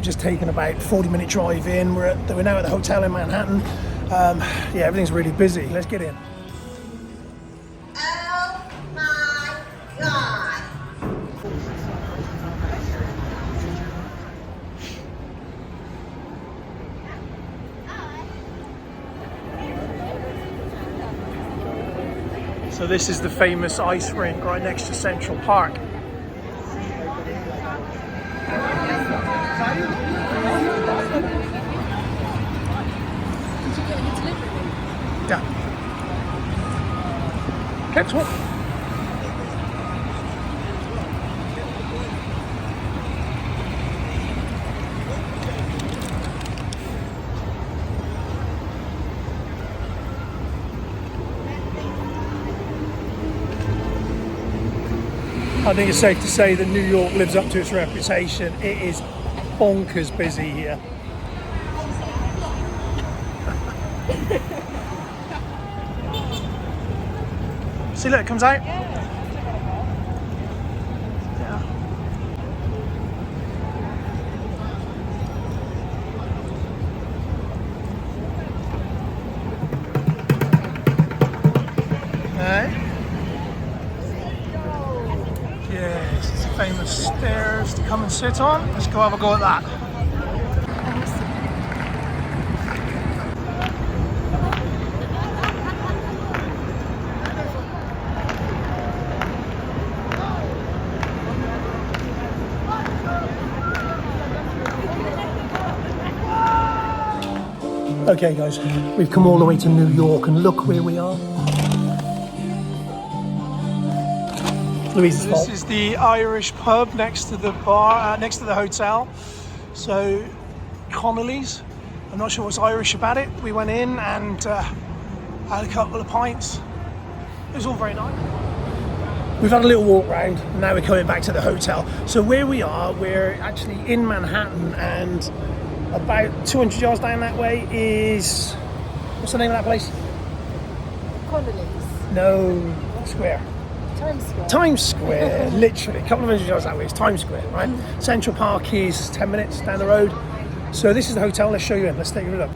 just taken about 40-minute drive in. We're now at the hotel in Manhattan. Yeah, everything's really busy. Let's get in. Oh my God. So this is the famous ice rink right next to Central Park. Yeah. Catch one. I think it's safe to say that New York lives up to its reputation. It is bonkers busy here. See, look, it comes out. Yeah. Yes, it's the famous stairs to come and sit on. Let's go have a go at that. Okay guys, we've come all the way to New York and look where we are. Louise's fault. This is the Irish pub next to the bar, next to the hotel. So, Connolly's. I'm not sure what's Irish about it. We went in and had a couple of pints. It was all very nice. We've had a little walk round and now we're coming back to the hotel. So where we are, we're actually in Manhattan, and about 200 yards down that way is, what's the name of that place? Connolly's. No, Square. Times Square. Times Square, literally. A couple of hundred yards that way is Times Square, right? Central Park is 10 minutes down the road. So this is the hotel, let's show you in. Let's take a look.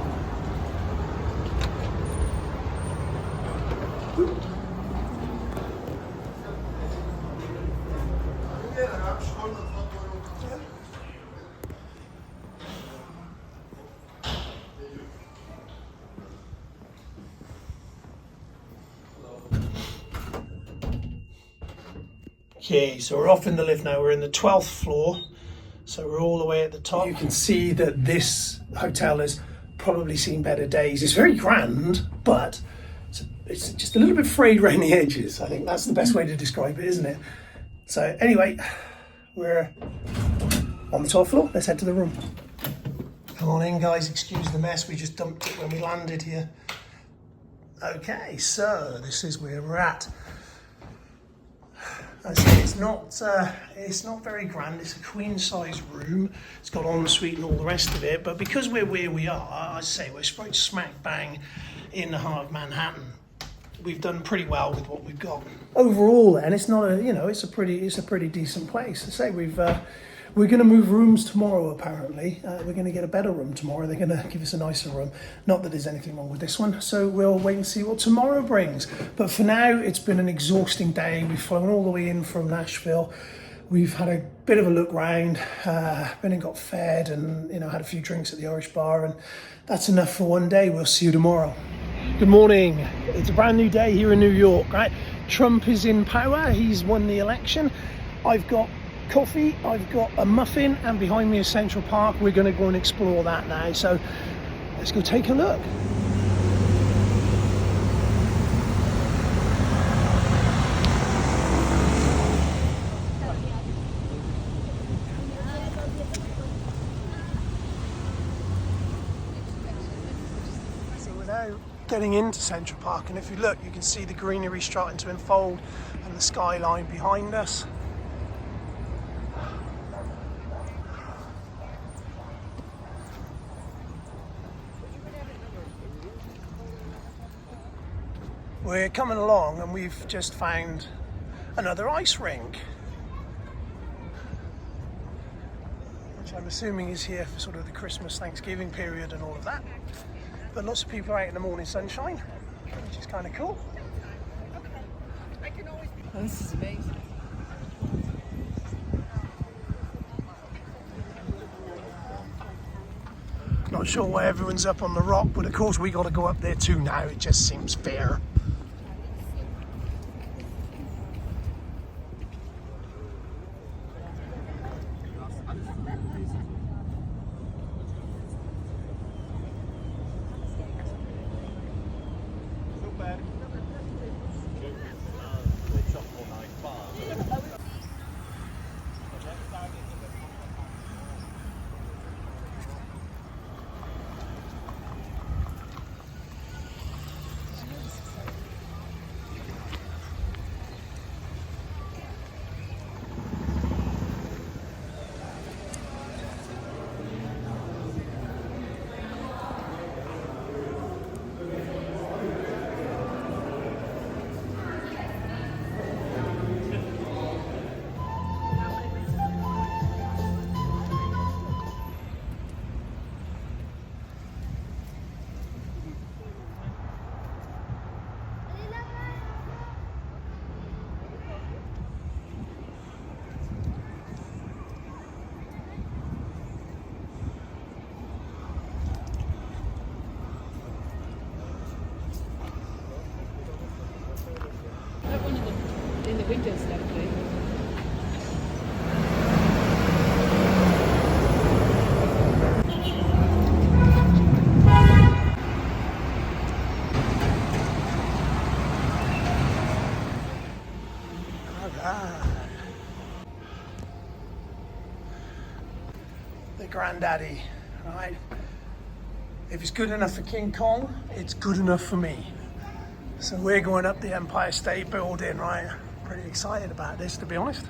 Okay, so we're off in the lift now. We're in the 12th floor, so we're all the way at the top. You can see that this hotel has probably seen better days. It's very grand, but it's just a little bit frayed around the edges. I think that's the best way to describe it, isn't it? So anyway, we're on the 12th floor. Let's head to the room. Come on in, guys. Excuse the mess. We just dumped it when we landed here. Okay, so this is where we're at. I say it's not very grand. It's a queen size room. It's got ensuite and all the rest of it. But because we're where we are, I say we're straight smack bang in the heart of Manhattan. We've done pretty well with what we've got overall. Then it's not a it's a pretty decent place. I say we're going to move rooms tomorrow. Apparently, we're going to get a better room tomorrow. They're going to give us a nicer room. Not that there's anything wrong with this one. So we'll wait and see what tomorrow brings. But for now, it's been an exhausting day. We've flown all the way in from Nashville. We've had a bit of a look round. Been and got fed, and had a few drinks at the Irish bar, and that's enough for one day. We'll see you tomorrow. Good morning. It's a brand new day here in New York. Right, Trump is in power. He's won the election. I've got coffee, I've got a muffin, and behind me is Central Park. We're going to go and explore that now, so let's go take a look. So we're now getting into Central Park, and if you look, you can see the greenery starting to unfold and the skyline behind us. We're coming along and we've just found another ice rink, which which I'm assuming is here for sort of the Christmas, Thanksgiving period and all of that. But lots of people out in the morning sunshine, which is kind of cool. Oh, this is amazing. Not sure why everyone's up on the rock, but of course we got to go up there too now. It just seems fair. One of them in the windows lovely. The granddaddy, right? If it's good enough for King Kong, it's good enough for me. So we're going up the Empire State Building, right? Pretty excited about this, to be honest.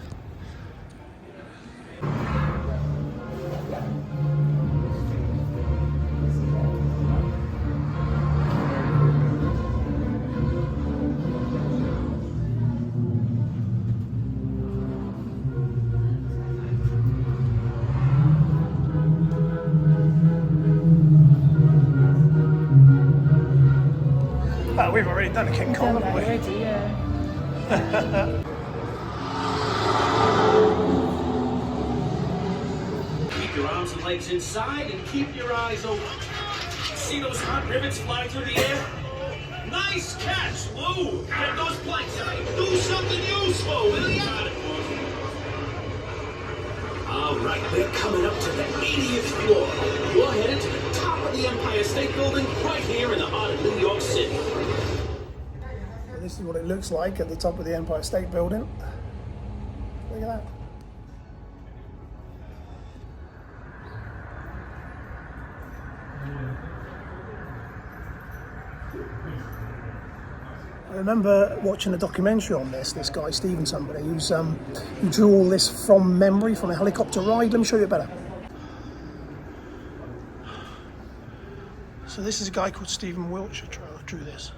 Well, we've already done a King Kong, haven't we? Already, yeah. Keep your arms and legs inside and keep your eyes open. See those hot rivets fly through the air? Nice catch, Lou! Get those planks out. Do something useful, will ya? All right, we're coming up to the 80th floor. We're headed to the top of the Empire State Building right here in the heart of New York City. This is what it looks like at the top of the Empire State Building. Look at that. I remember watching a documentary on this guy, Stephen somebody, who drew all this from memory, from a helicopter ride. Let me show you it better. So this is a guy called Stephen Wiltshire drew this.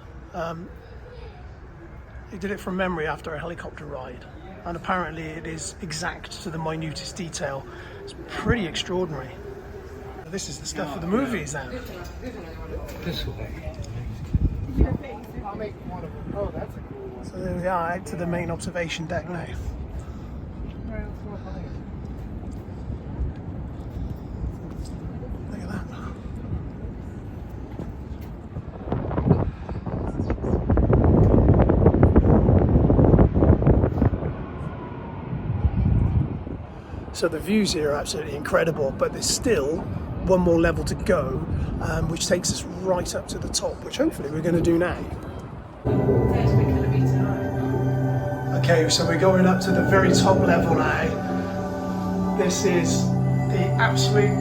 He did it from memory after a helicopter ride, and apparently it is exact to the minutest detail. It's pretty extraordinary. This is the stuff for the movies now. This way. I'll make one of them. Oh, that's a cool one. So there we are, out to the main observation deck now. Look at that. So the views here are absolutely incredible, but there's still one more level to go, which takes us right up to the top, which hopefully we're going to do now. Okay, so we're going up to the very top level now. This is the absolute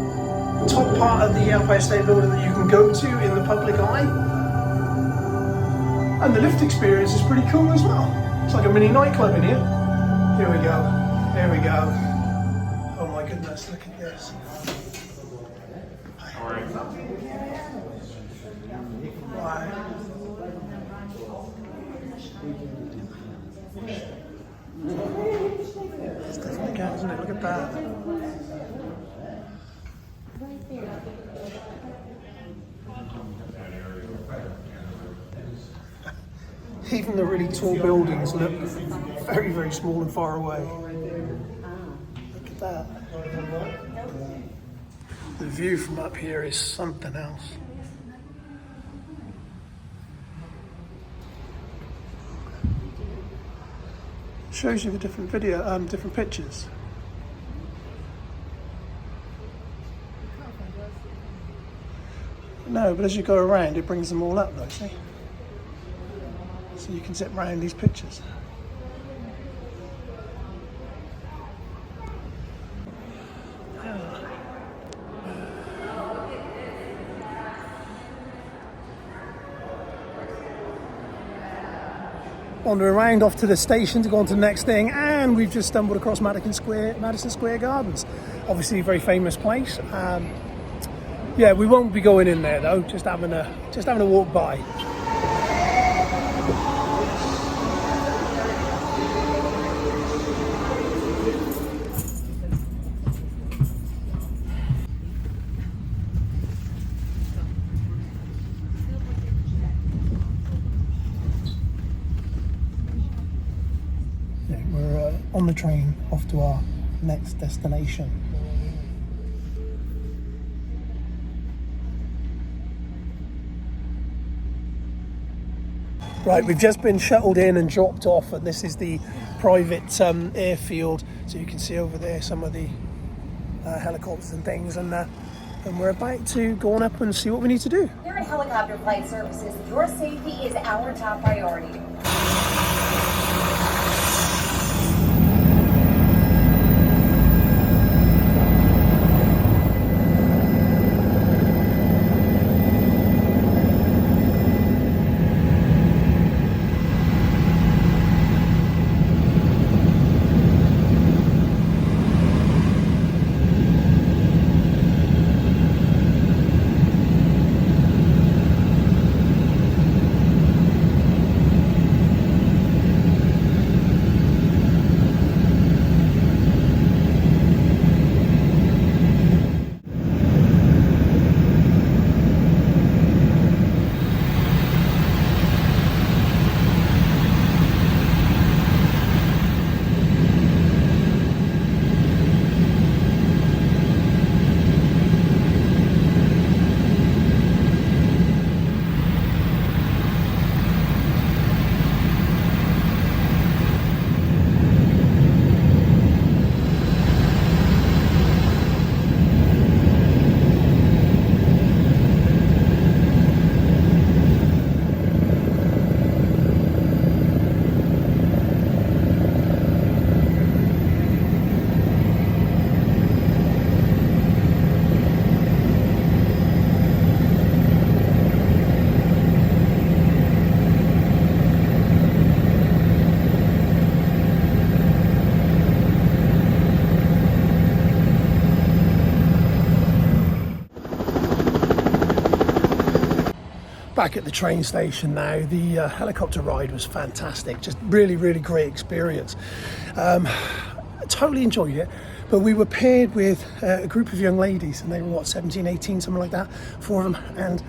top part of the Empire State Building that you can go to in the public eye. And the lift experience is pretty cool as well. It's like a mini nightclub in here. Here we go. There we go. Oh my goodness, look at this. Wow. It's definitely got, isn't it? Look at that. Even the really tall buildings look very, very small and far away. Look at that. The view from up here is something else. Shows you the different different pictures. No, but as you go around, it brings them all up, though, see? So you can zip around these pictures. Wandering around off to the station to go on to the next thing, and we've just stumbled across Madison Square Gardens. Obviously a very famous place. Yeah, we won't be going in there though, just having a walk by. We're on the train off to our next destination. Right, we've just been shuttled in and dropped off, and this is the private airfield. So you can see over there some of the helicopters and things, and we're about to go on up and see what we need to do. Here at Helicopter Flight Services, your safety is our top priority. Back at the train station now. The helicopter ride was fantastic, just really, really great experience. Totally enjoyed it, but we were paired with a group of young ladies, and they were 17, 18, something like that, 4 of them, and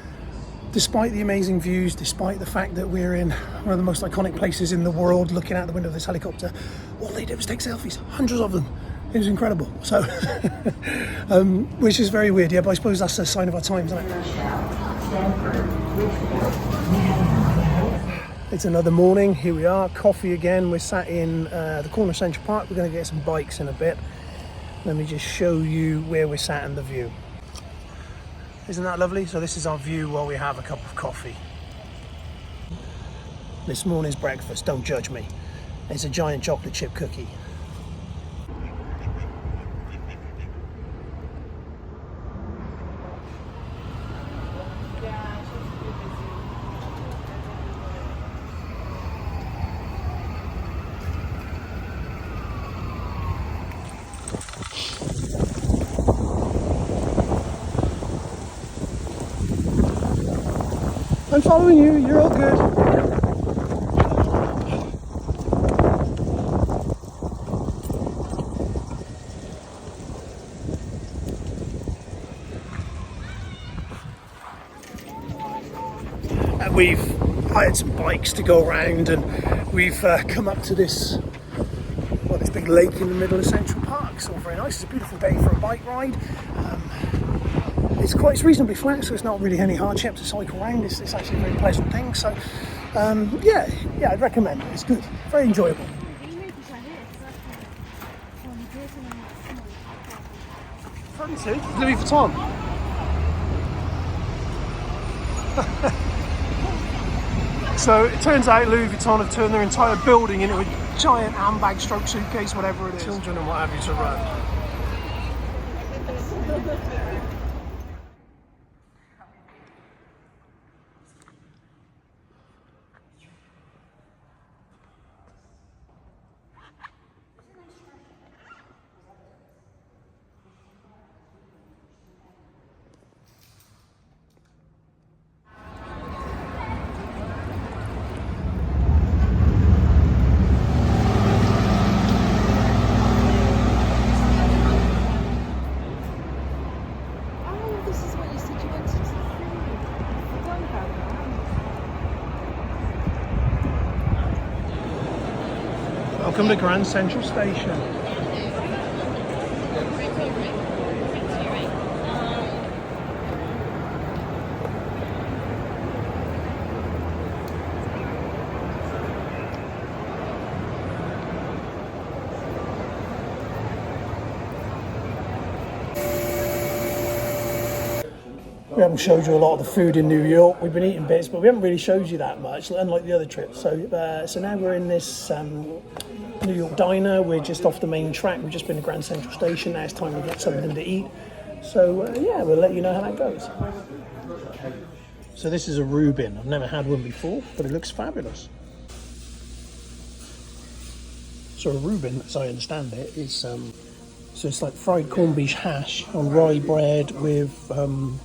despite the amazing views, despite the fact that we're in one of the most iconic places in the world, looking out the window of this helicopter, all they did was take selfies, hundreds of them. It was incredible. So, which is very weird, yeah, but I suppose that's a sign of our times, isn't it? It's another morning. Here we are, coffee again. We're sat in the corner of Central Park. We're going to get some bikes in a bit. Let me just show you where we're sat and the view. Isn't that lovely? So this is our view while we have a cup of coffee. This morning's breakfast, don't judge me. It's a giant chocolate chip cookie. I'm following you, you're all good. And we've hired some bikes to go around, and we've come up to this, well, this big lake in the middle of Central Park. So very nice. It's a beautiful day for a bike ride. It's reasonably flat, so it's not really any hardship to cycle around. It's actually a very pleasant thing. So yeah, I'd recommend it. It's good, very enjoyable. Fancy Louis Vuitton. So it turns out Louis Vuitton have turned their entire building into a giant handbag, stroke suitcase, whatever it is. Children and what have you to run. Welcome to Grand Central Station. We haven't showed you a lot of the food in New York. We've been eating bits, but we haven't really showed you that much, unlike the other trips. So now we're in this New York diner. We're just off the main track. We've just been to Grand Central Station. Now it's time to get something to eat. So yeah, we'll let you know how that goes. So this is a Reuben. I've never had one before, but it looks fabulous. So a Reuben, as I understand it, is so it's like fried corned beef hash on rye bread with some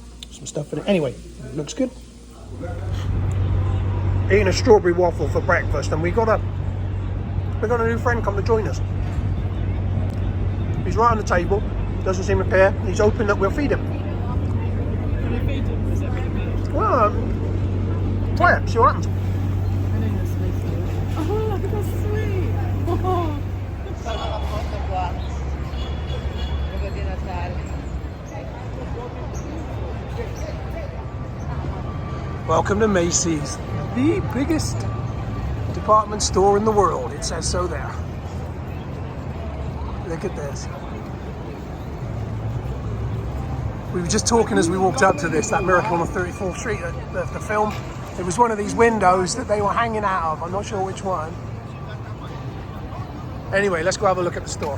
stuff in it. Anyway, it looks good. Eating a strawberry waffle for breakfast, and we got a new friend come to join us. He's right on the table, doesn't seem to care. He's hoping that we'll feed him. Can you feed him? Is it really good? Well, try it, see what happens. I know you're sweet. Oh, look at that sweet. Welcome to Macy's, the biggest department store in the world. It says so there. Look at this. We were just talking as we walked up to this, that Miracle on 34th Street, the film. It was one of these windows that they were hanging out of. I'm not sure which one. Anyway, let's go have a look at the store.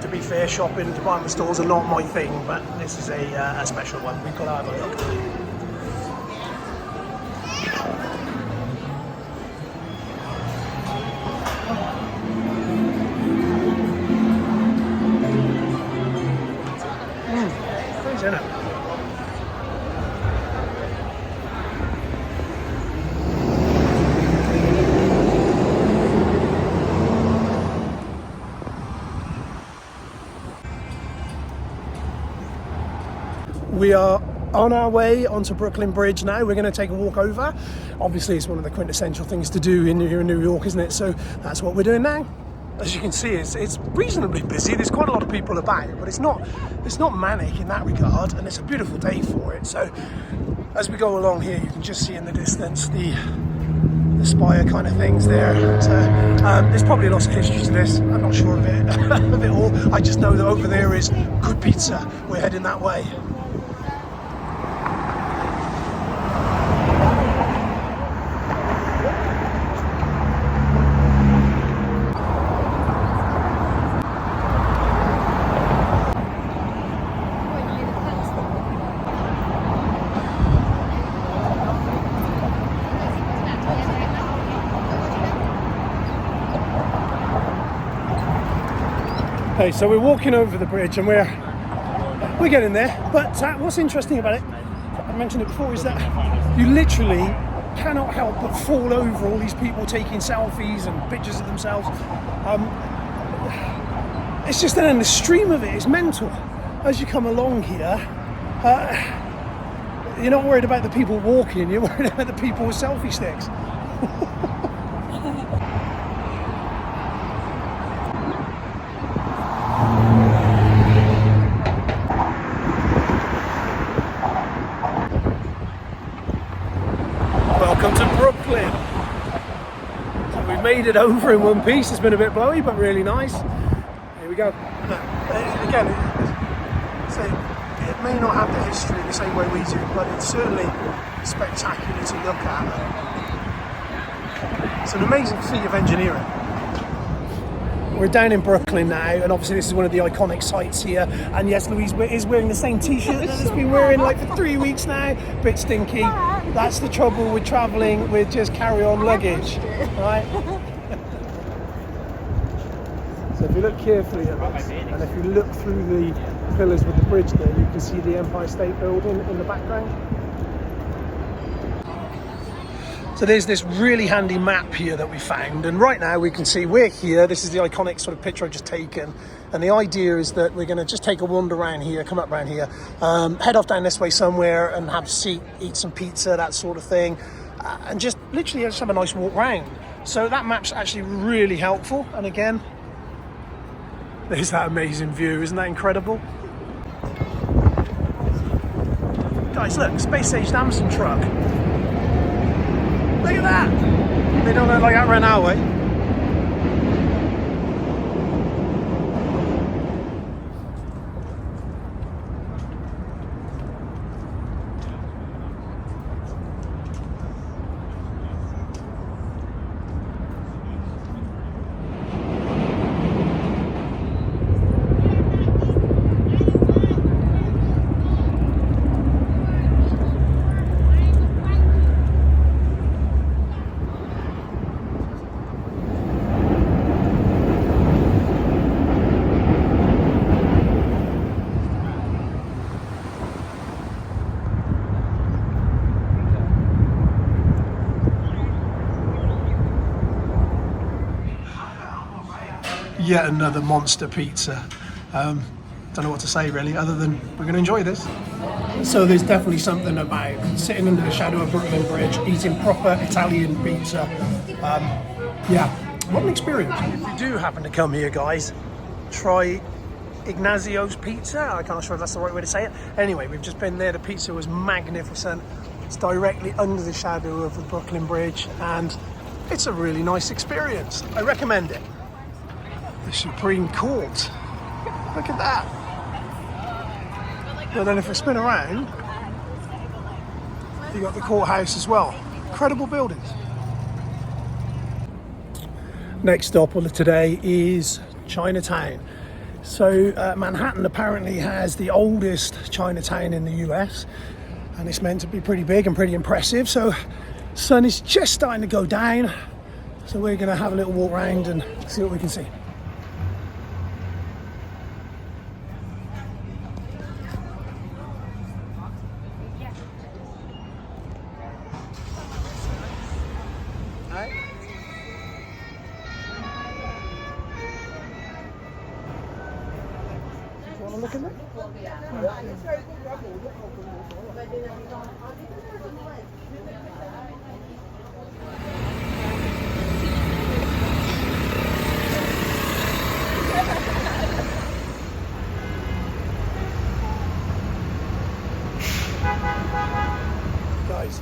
To be fair, shopping department stores are not my thing, but this is a special one. We've got to have a look. Isn't it? We are on our way onto Brooklyn Bridge now. We're going to take a walk over. Obviously, it's one of the quintessential things to do here in New York, isn't it? So that's what we're doing now. As you can see, it's reasonably busy. There's quite a lot of people about, but it's not manic in that regard, and it's a beautiful day for it. So as we go along here, you can just see in the distance the spire kind of things there. And, there's probably lots of history to this. I'm not sure of it, of it all. I just know that over there is good pizza. We're heading that way. Hey, so we're walking over the bridge and we're getting there. But what's interesting about it, I mentioned it before, is that you literally cannot help but fall over all these people taking selfies and pictures of themselves. It's just an endless stream of it. It's mental. As you come along here, you're not worried about the people walking, you're worried about the people with selfie sticks. Welcome to Brooklyn. So we made it over in one piece. It's been a bit blowy, but really nice. Here we go. Again, it may not have the history the same way we do, but it's certainly spectacular to look at. It's an amazing feat of engineering. We're down in Brooklyn now, and obviously this is one of the iconic sites here. And yes, Louise is wearing the same t-shirt that it's been wearing like for 3 weeks now. Bit stinky. That's the trouble with travelling with just carry-on luggage, right? So if you look carefully at this, and if you look through the pillars with the bridge there, you can see the Empire State Building in the background. So there's this really handy map here that we found, and right now we can see we're here. This is the iconic sort of picture I've just taken, and the idea is that we're going to just take a wander around here, come up around here, head off down this way somewhere and have a seat, eat some pizza, that sort of thing, and just literally just have a nice walk round. So that map's actually really helpful, and again, there's that amazing view. Isn't that incredible? Guys, look, space-aged Amazon truck. Look at that! They don't look like that ran our way. Yet another monster pizza. Don't know what to say really, other than we're going to enjoy this. So there's definitely something about sitting under the shadow of Brooklyn Bridge, eating proper Italian pizza. Yeah, what an experience. If you do happen to come here, guys, try Ignazio's Pizza. I'm not sure if that's the right way to say it. Anyway, we've just been there. The pizza was magnificent. It's directly under the shadow of the Brooklyn Bridge, and it's a really nice experience. I recommend it. The Supreme Court. Look at that. But then if we spin around, you got the courthouse as well. Incredible buildings. Next stop of today is Chinatown. So Manhattan apparently has the oldest Chinatown in the US, and it's meant to be pretty big and pretty impressive. So sun is just starting to go down, so we're going to have a little walk around and see what we can see. Look at that. Guys,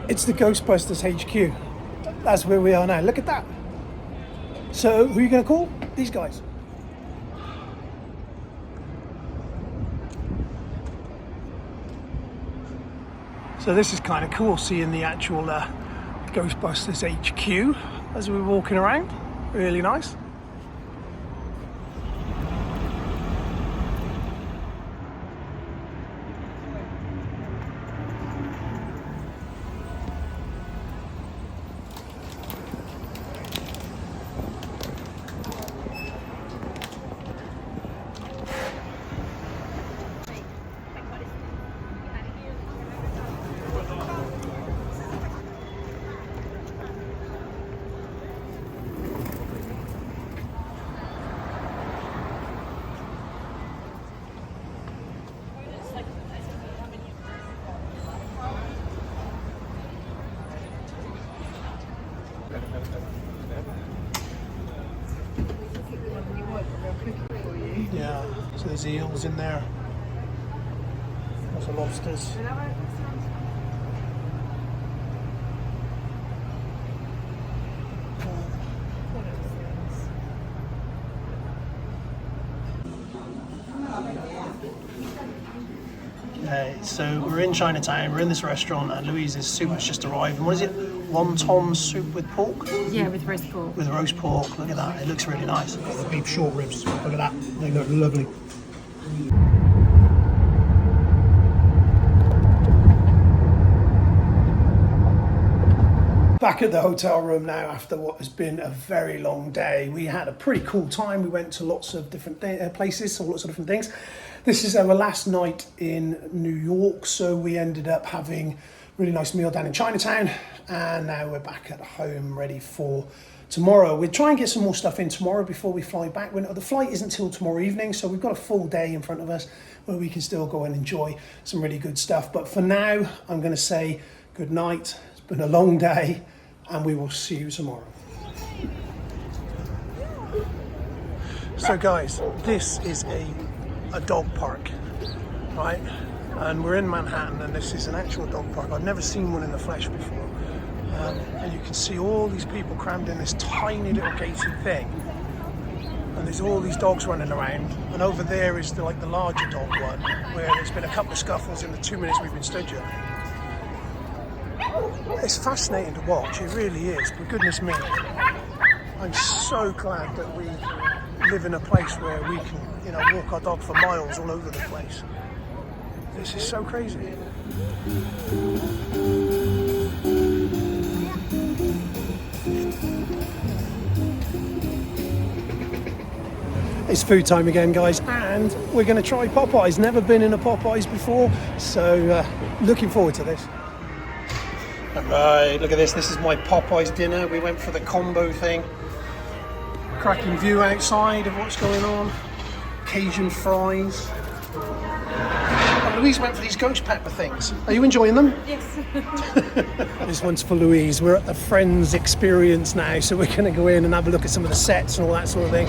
it's the Ghostbusters HQ. That's where we are now. Look at that. So who are you going to call? These guys. So this is kind of cool, seeing the actual Ghostbusters HQ as we're walking around. Really nice. So there's eels in there. Lots of lobsters. Okay, so we're in Chinatown, we're in this restaurant, and Louise's soup has just arrived. And what is it? Wonton soup with pork? Yeah, with roast pork. With roast pork, look at that, it looks really nice. Got the beef short ribs, look at that, they look lovely. Back at the hotel room now after what has been a very long day. We had a pretty cool time. We went to lots of different places, saw lots of different things. This is our last night in New York, so we ended up having a really nice meal down in Chinatown, and now we're back at home ready for tomorrow. We'll try and get some more stuff in tomorrow before we fly back. The flight isn't till tomorrow evening, so we've got a full day in front of us where we can still go and enjoy some really good stuff. But for now, I'm going to say good night. It's been a long day, and we will see you tomorrow. So guys, this is a dog park, right? And we're in Manhattan, and this is an actual dog park. I've never seen one in the flesh before. And you can see all these people crammed in this tiny little gated thing. And there's all these dogs running around. And over there is the larger dog one, where there's been a couple of scuffles in the 2 minutes we've been stood here. It's fascinating to watch, it really is, but goodness me. I'm so glad that we live in a place where we can, walk our dog for miles all over the place. This is so crazy. It's food time again, guys, and we're going to try Popeyes. Never been in a Popeyes before, so looking forward to this. Alright, look at this. This is my Popeyes dinner. We went for the combo thing. Cracking view outside of what's going on. Cajun fries. And Louise went for these ghost pepper things. Are you enjoying them? Yes. This one's for Louise. We're at the Friends experience now, so we're going to go in and have a look at some of the sets and all that sort of thing.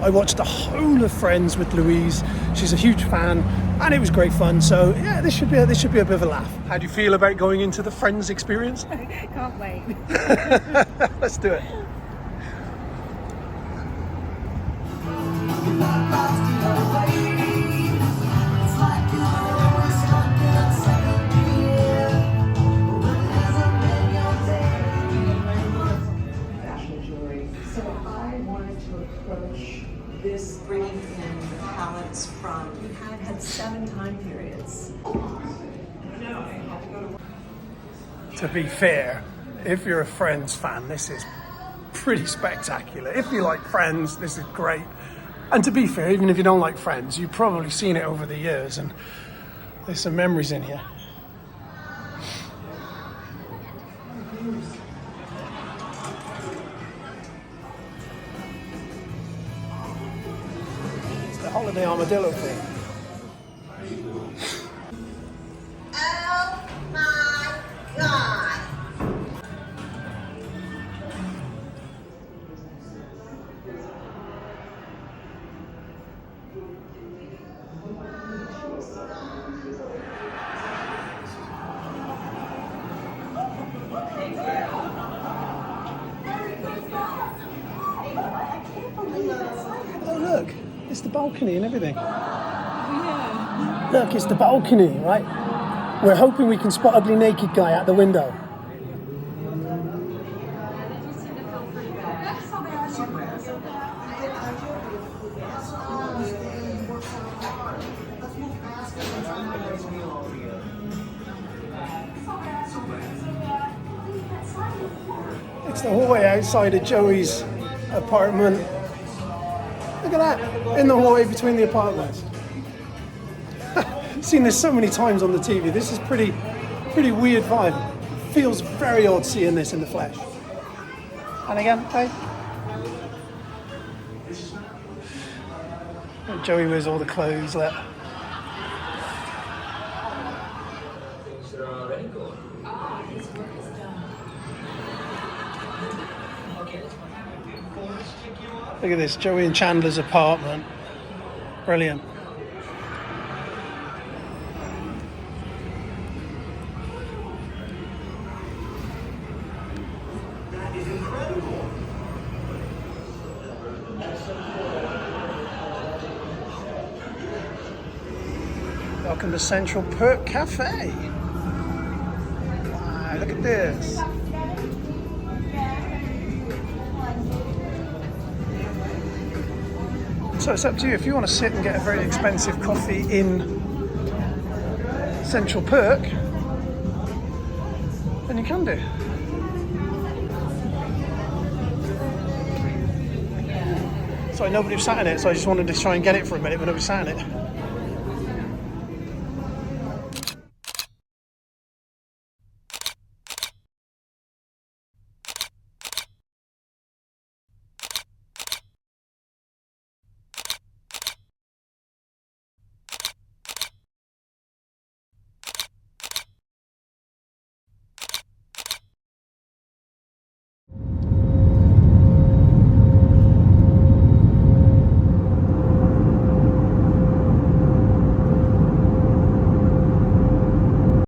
I watched the whole of Friends with Louise. She's a huge fan, and it was great fun. So yeah, this should be a bit of a laugh. How do you feel about going into the Friends experience? Can't wait. Let's do it. So I wanted to approach this bringing in the palettes from, we had 7 time periods. To be fair, if you're a Friends fan, this is pretty spectacular. If you like Friends, this is great. And to be fair, even if you don't like Friends, you've probably seen it over the years, and there's some memories in here. It's the holiday armadillo thing. Oh my God. Oh look, it's the balcony and everything. Yeah. Look, it's the balcony, right? We're hoping we can spot Ugly Naked Guy out the window. It's the hallway outside of Joey's apartment. Look at that, in the hallway between the apartments. Seen this so many times on the TV. This is pretty weird vibe. Feels very odd seeing this in the flesh. And again, hey. And Joey wears all the clothes there. Look at this, Joey and Chandler's apartment. Brilliant. That is incredible. Welcome to Central Perk Cafe. Wow, look at this. So it's up to you. If you want to sit and get a very expensive coffee in Central Perk, then you can do. Sorry, nobody was sat in it, so I just wanted to try and get it for a minute, but nobody sat in it.